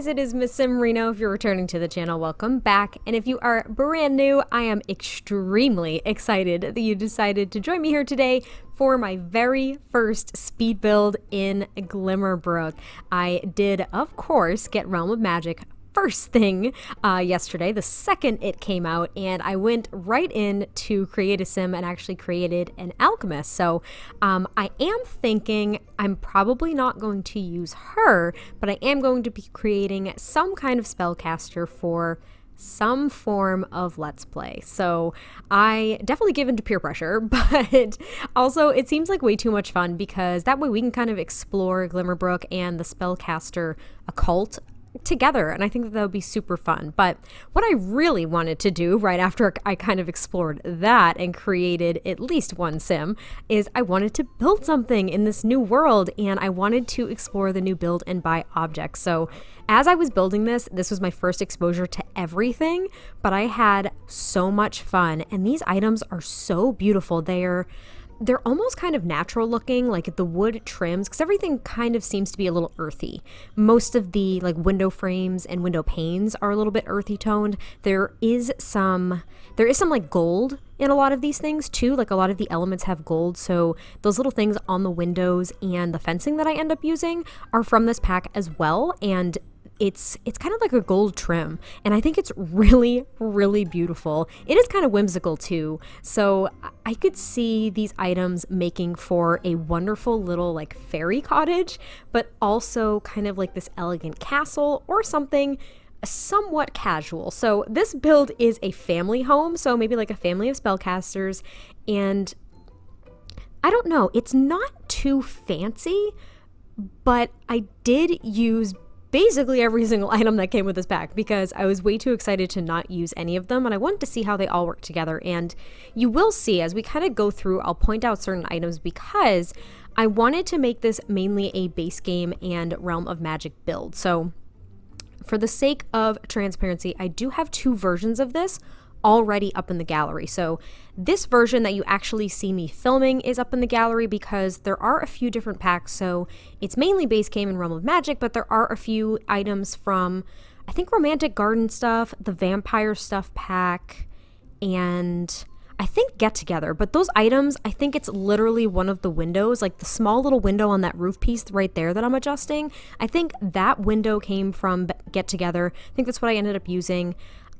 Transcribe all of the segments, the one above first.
guys, it is MissSimReno. If you're returning to the channel, welcome back. And if you are brand new, I am extremely excited that you decided to join me here today for my very first speed build in Glimmerbrook. I did, of course, get Realm of Magic first thing yesterday, the second it came out, and I went right in to create a sim and actually created an alchemist. So I am thinking I'm probably not going to use her, but I am going to be creating some kind of spellcaster for some form of Let's Play. So I definitely give into peer pressure, but also it seems like way too much fun because that way we can kind of explore Glimmerbrook and the spellcaster occult together, and I think that would be super fun. But what I really wanted to do right after I kind of explored that and created at least one sim is I wanted to build something in this new world, and I wanted to explore the new build and buy objects. So as I was building this was my first exposure to everything, but I had so much fun, and these items are so beautiful. They're almost kind of natural looking, like the wood trims, because everything kind of seems to be a little earthy. Most of the like window frames and window panes are a little bit earthy toned. There is some like gold in a lot of these things too. Like a lot of the elements have gold, so those little things on the windows and the fencing that I end up using are from this pack as well, and it's kind of like a gold trim, and I think it's really, really beautiful. It is kind of whimsical too, so I could see these items making for a wonderful little like fairy cottage, but also kind of like this elegant castle or something somewhat casual. So this build is a family home, so maybe like a family of spellcasters, and I don't know, it's not too fancy, but I did use basically every single item that came with this pack because I was way too excited to not use any of them, and I wanted to see how they all work together. And you will see as we kind of go through, I'll point out certain items because I wanted to make this mainly a base game and Realm of Magic build. So for the sake of transparency, I do have two versions of this already up in the gallery. So this version that you actually see me filming is up in the gallery because there are a few different packs. So it's mainly base game and Realm of Magic, but there are a few items from, I think, Romantic Garden stuff, the Vampire stuff pack, and I think Get Together. But those items, I think it's literally one of the windows, like the small little window on that roof piece right there that I'm adjusting. I think that window came from Get Together. I think that's what I ended up using.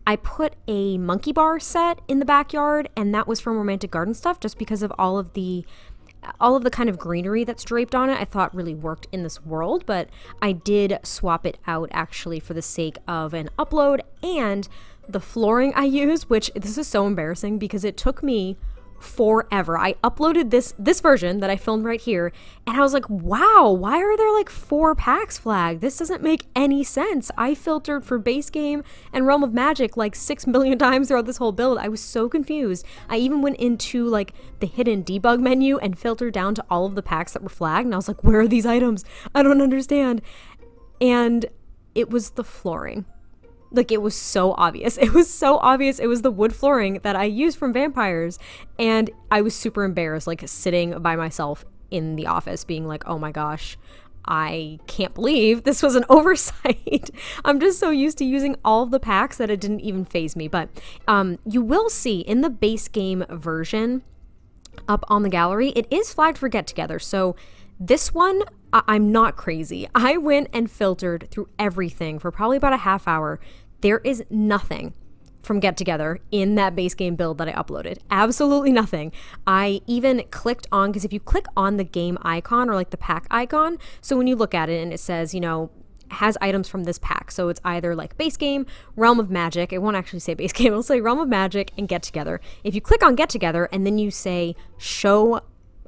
I put a monkey bar set in the backyard, and that was from Romantic Garden stuff just because of all of the kind of greenery that's draped on it. I thought really worked in this world, but I did swap it out actually for the sake of an upload. And the flooring I use, which this is so embarrassing because it took me forever. I uploaded this version that I filmed right here, and I was like, wow, why are there like 4 packs flagged? This doesn't make any sense. I filtered for base game and Realm of Magic like 6 million times throughout this whole build. I was so confused. I even went into like the hidden debug menu and filtered down to all of the packs that were flagged, and I was like, where are these items? I don't understand. And it was the flooring. Like, it was so obvious. It was so obvious. It was the wood flooring that I used from Vampires. And I was super embarrassed, like sitting by myself in the office being like, oh my gosh, I can't believe this was an oversight. I'm just so used to using all of the packs that it didn't even faze me. But you will see in the base game version up on the gallery, it is flagged for Get Together. So this one, I'm not crazy. I went and filtered through everything for probably about a half hour. There is nothing from Get Together in that base game build that I uploaded. Absolutely nothing. I even clicked on, because if you click on the game icon or like the pack icon, so when you look at it and it says, you know, has items from this pack. So it's either like base game, Realm of Magic. It won't actually say base game. It'll say Realm of Magic and Get Together. If you click on Get Together and then you say show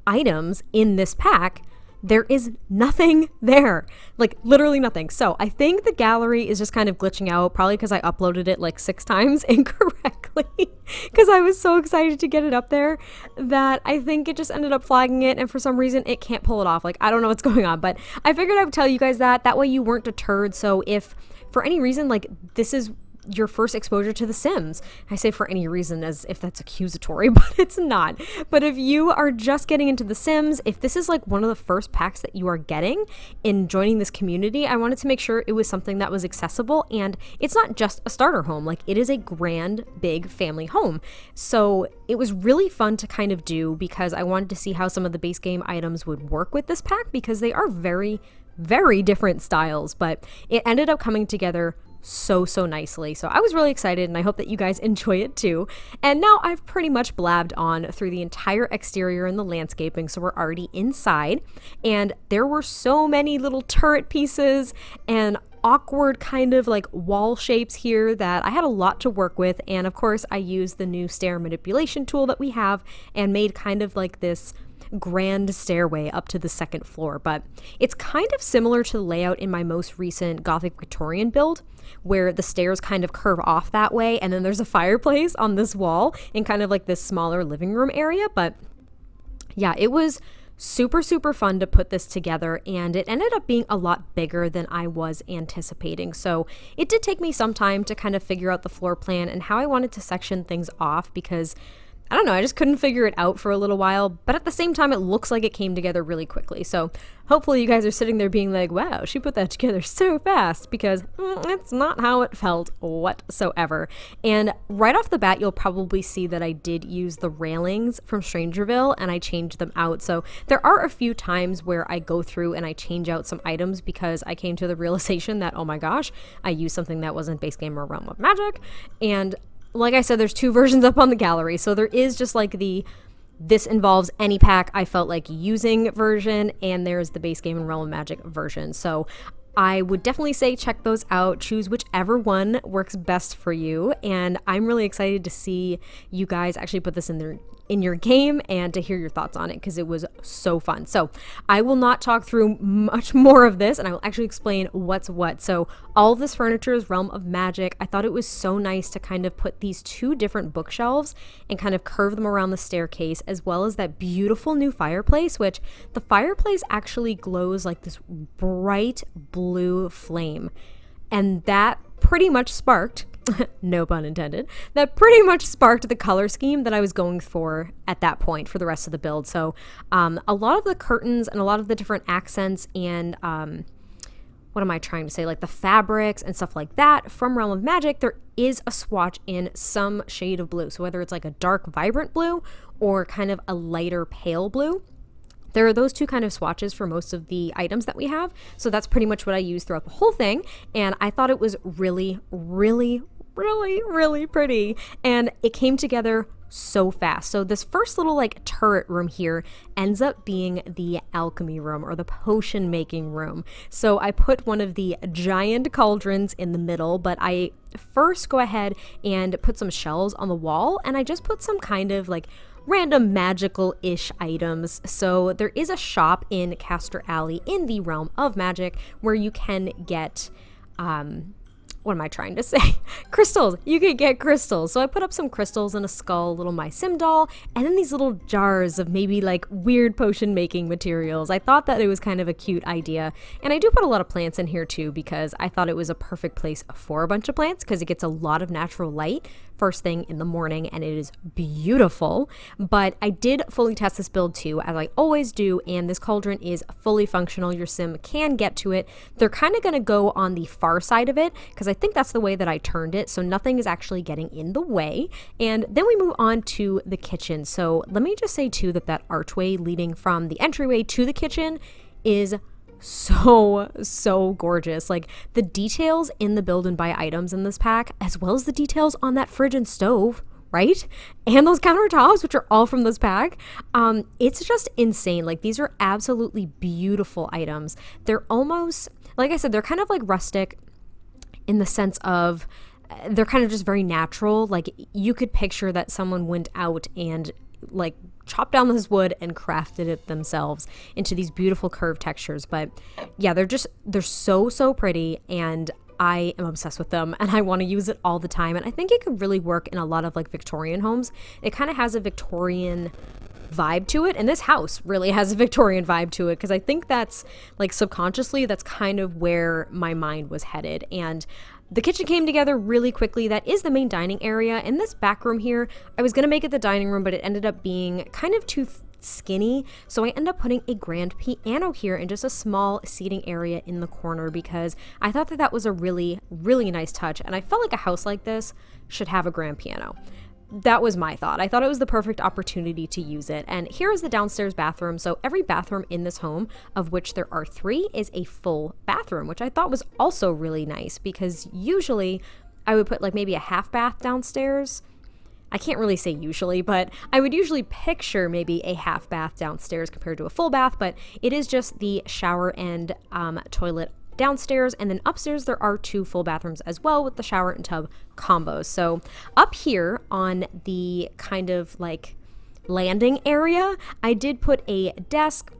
items in this pack, there is nothing there, like literally nothing. So I think the gallery is just kind of glitching out, probably because I uploaded it like 6 times incorrectly because I was so excited to get it up there that I think it just ended up flagging it, and for some reason it can't pull it off. Like, I don't know what's going on, but I figured I would tell you guys that way you weren't deterred. So if for any reason like this is your first exposure to The Sims. I say for any reason as if that's accusatory, but it's not. But if you are just getting into The Sims, if this is like one of the first packs that you are getting in joining this community, I wanted to make sure it was something that was accessible, and it's not just a starter home. Like, it is a grand, big family home. So it was really fun to kind of do because I wanted to see how some of the base game items would work with this pack, because they are very, very different styles, but it ended up coming together so nicely. So I was really excited, and I hope that you guys enjoy it too. And now I've pretty much blabbed on through the entire exterior and the landscaping, so we're already inside, and there were so many little turret pieces and awkward kind of like wall shapes here that I had a lot to work with. And of course I used the new stair manipulation tool that we have and made kind of like this grand stairway up to the second floor. But it's kind of similar to the layout in my most recent Gothic Victorian build, where the stairs kind of curve off that way, and then there's a fireplace on this wall in kind of like this smaller living room area. But yeah, it was super fun to put this together, and it ended up being a lot bigger than I was anticipating. So it did take me some time to kind of figure out the floor plan and how I wanted to section things off, because I don't know, I just couldn't figure it out for a little while, but at the same time, it looks like it came together really quickly. So hopefully you guys are sitting there being like, wow, she put that together so fast, because it's not how it felt whatsoever. And right off the bat, you'll probably see that I did use the railings from Strangerville, and I changed them out. So there are a few times where I go through and I change out some items because I came to the realization that, oh my gosh, I used something that wasn't base game or Realm of Magic. And like I said, there's 2 versions up on the gallery. So there is just like the this involves any pack I felt like using version, and there's the base game and Realm of Magic version. So I would definitely say check those out, choose whichever one works best for you. And I'm really excited to see you guys actually put this in your game and to hear your thoughts on it, because it was so fun. So I will not talk through much more of this, and I will actually explain what's what. So all of this furniture is Realm of Magic. I thought it was so nice to kind of put these 2 different bookshelves and kind of curve them around the staircase, as well as that beautiful new fireplace, which the fireplace actually glows like this bright blue flame. And that pretty much sparked, no pun intended, that pretty much sparked the color scheme that I was going for at that point for the rest of the build. So a lot of the curtains and a lot of the different accents and what am I trying to say, like the fabrics and stuff like that from Realm of Magic, there is a swatch in some shade of blue. So whether it's like a dark vibrant blue or kind of a lighter pale blue, there are those 2 kind of swatches for most of the items that we have. So that's pretty much what I used throughout the whole thing. And I thought it was really pretty. And it came together so fast. So this first little like turret room here ends up being the alchemy room, or the potion making room. So I put one of the giant cauldrons in the middle, but I first go ahead and put some shells on the wall, and I just put some kind of like random magical-ish items. So there is a shop in Castor Alley in the Realm of Magic where you can get what am I trying to say? Crystals. You can get crystals. So I put up some crystals and a skull, little My Sim doll, and then these little jars of maybe like weird potion making materials. I thought that it was kind of a cute idea. And I do put a lot of plants in here too, because I thought it was a perfect place for a bunch of plants, because it gets a lot of natural light first thing in the morning, and it is beautiful. But I did fully test this build too, as I always do, and this cauldron is fully functional. Your sim can get to it. They're kind of going to go on the far side of it, because I think that's the way that I turned it, so nothing is actually getting in the way. And then we move on to the kitchen. So let me just say too that that archway leading from the entryway to the kitchen is so gorgeous. Like the details in the build and buy items in this pack, as well as the details on that fridge and stove, right? And those countertops, which are all from this pack. It's just insane. Like these are absolutely beautiful items. They're almost, like I said, they're kind of like rustic in the sense of they're kind of just very natural. Like you could picture that someone went out and like chopped down this wood and crafted it themselves into these beautiful curved textures. But yeah, they're so pretty, and I am obsessed with them, and I want to use it all the time. And I think it could really work in a lot of like Victorian homes. It kind of has a Victorian vibe to it, and this house really has a Victorian vibe to it, because I think that's like subconsciously that's kind of where my mind was headed. And The kitchen came together really quickly. That is the main dining area. And this back room here, I was going to make it the dining room, but it ended up being kind of too skinny. So I ended up putting a grand piano here and just a small seating area in the corner because I thought that that was a really, really nice touch. And I felt like a house like this should have a grand piano. That was my thought. I thought it was the perfect opportunity to use it. And here is the downstairs bathroom. So every bathroom in this home, of which there are 3, is a full bathroom, which I thought was also really nice because usually I would put like maybe a half bath downstairs. I can't really say usually, but I would usually picture maybe a half bath downstairs compared to a full bath, but it is just the shower and toilet downstairs, and then upstairs there are 2 full bathrooms as well with the shower and tub combos. So up here on the kind of like landing area, I did put a desk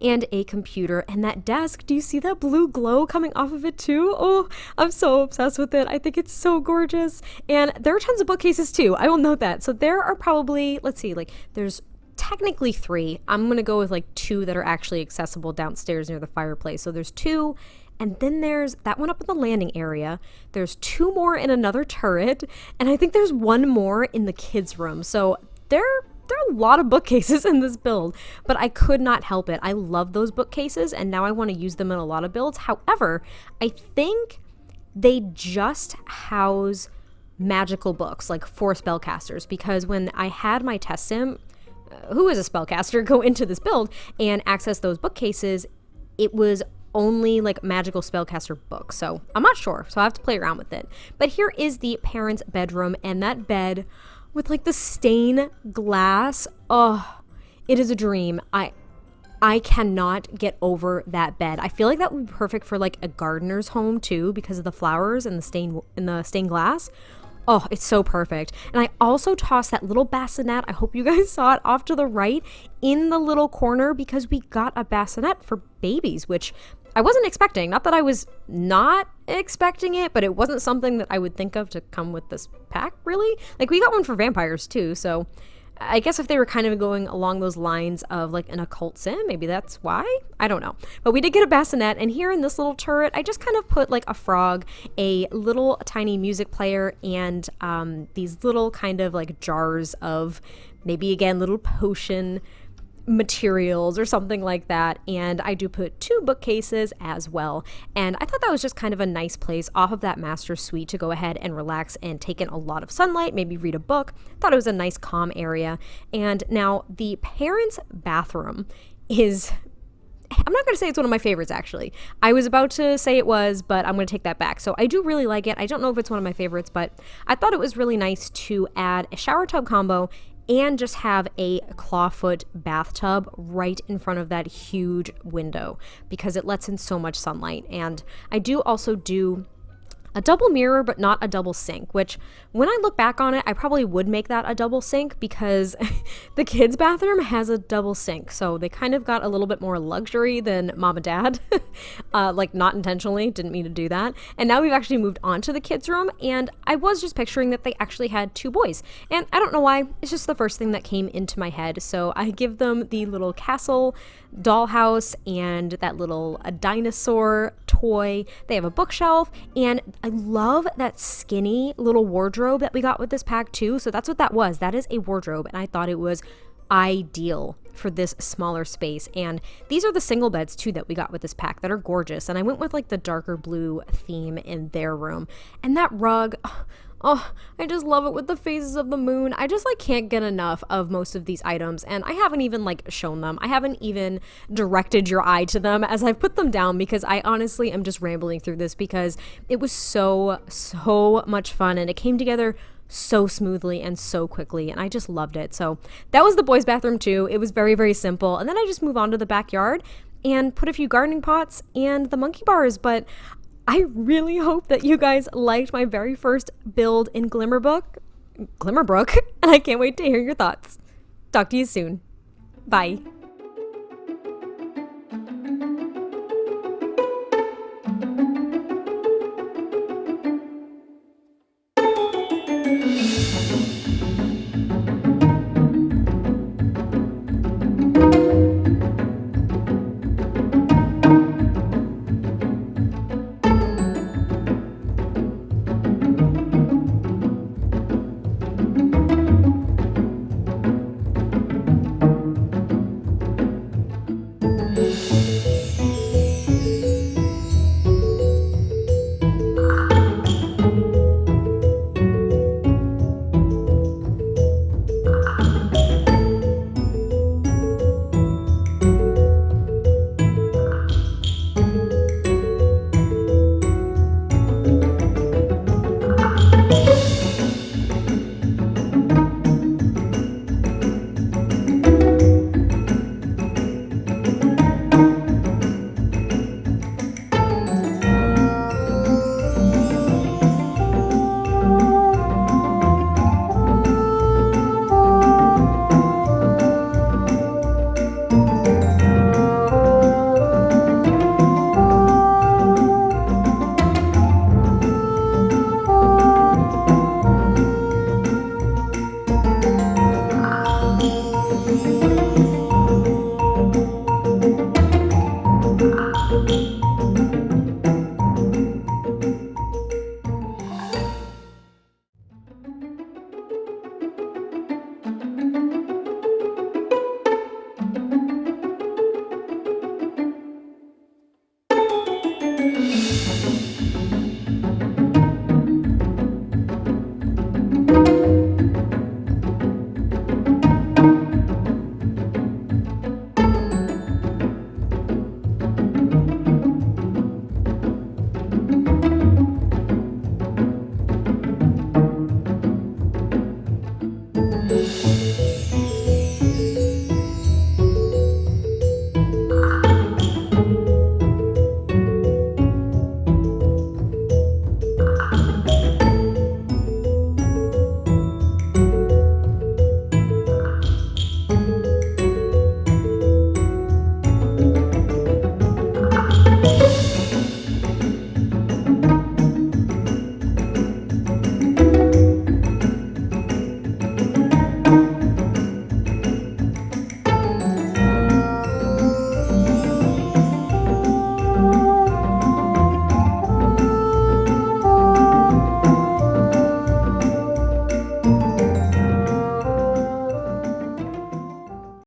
and a computer, and that desk, do you see that blue glow coming off of it too? Oh, I'm so obsessed with it. I think it's so gorgeous. And there are tons of bookcases too. I will note that. So there are probably, let's see, like there's technically 3. I'm going to go with like 2 that are actually accessible downstairs near the fireplace. So there's 2, and then there's that one up in the landing area. There's 2 more in another turret, and I think there's 1 more in the kids' room. So there are a lot of bookcases in this build, but I could not help it. I love those bookcases, and now I want to use them in a lot of builds. However, I think they just house magical books like for spellcasters, because when I had my test sim, who is a spellcaster, go into this build and access those bookcases, it was only like magical spellcaster books. So I'm not sure, so I have to play around with it. But here is the parents' bedroom, and that bed with like the stained glass, oh, it is a dream. I cannot get over that bed. I feel like that would be perfect for like a gardener's home too, because of the flowers and the stained glass. Oh, it's so perfect. And I also tossed that little bassinet, I hope you guys saw it, off to the right in the little corner because we got a bassinet for babies, which I wasn't expecting. Not that I was not expecting it, but it wasn't something that I would think of to come with this pack, really. Like, we got one for vampires too, so I guess if they were kind of going along those lines of like an occult sim, maybe that's why. I don't know. But we did get a bassinet, and here in this little turret, I just kind of put like a frog, a little tiny music player, and these little kind of like jars of maybe, again, little potion materials or something like that. And I do put 2 bookcases as well, and I thought that was just kind of a nice place off of that master suite to go ahead and relax and take in a lot of sunlight, maybe read a book. Thought it was a nice calm area. And now the parents' bathroom is, I'm not going to say it's one of my favorites, actually. I was about to say it was, but I'm going to take that back. So I do really like it. I don't know if it's one of my favorites, but I thought it was really nice to add a shower tub combo and just have a clawfoot bathtub right in front of that huge window because it lets in so much sunlight. And I do also do a double mirror, but not a double sink, which when I look back on it, I probably would make that a double sink because the kids' bathroom has a double sink. So they kind of got a little bit more luxury than mom and dad, like not intentionally, didn't mean to do that. And now we've actually moved on to the kids' room, and I was just picturing that they actually had 2 boys. And I don't know why, it's just the first thing that came into my head. So I give them the little castle dollhouse and that little dinosaur toy. They have a bookshelf, and I love that skinny little wardrobe that we got with this pack too. So that's what that was. That is a wardrobe, and I thought it was ideal for this smaller space. And these are the single beds too that we got with this pack that are gorgeous, and I went with like the darker blue theme in their room. And that rug, oh, I just love it with the phases of the moon. I just like can't get enough of most of these items, and I haven't even like shown them. I haven't even directed your eye to them as I've put them down because I honestly am just rambling through this because it was so much fun, and it came together so smoothly and so quickly, and I just loved it. So that was the boys' bathroom too. It was very simple, and then I just move on to the backyard and put a few gardening pots and the monkey bars. But I really hope that you guys liked my very first build in Glimmerbrook, and I can't wait to hear your thoughts. Talk to you soon. Bye.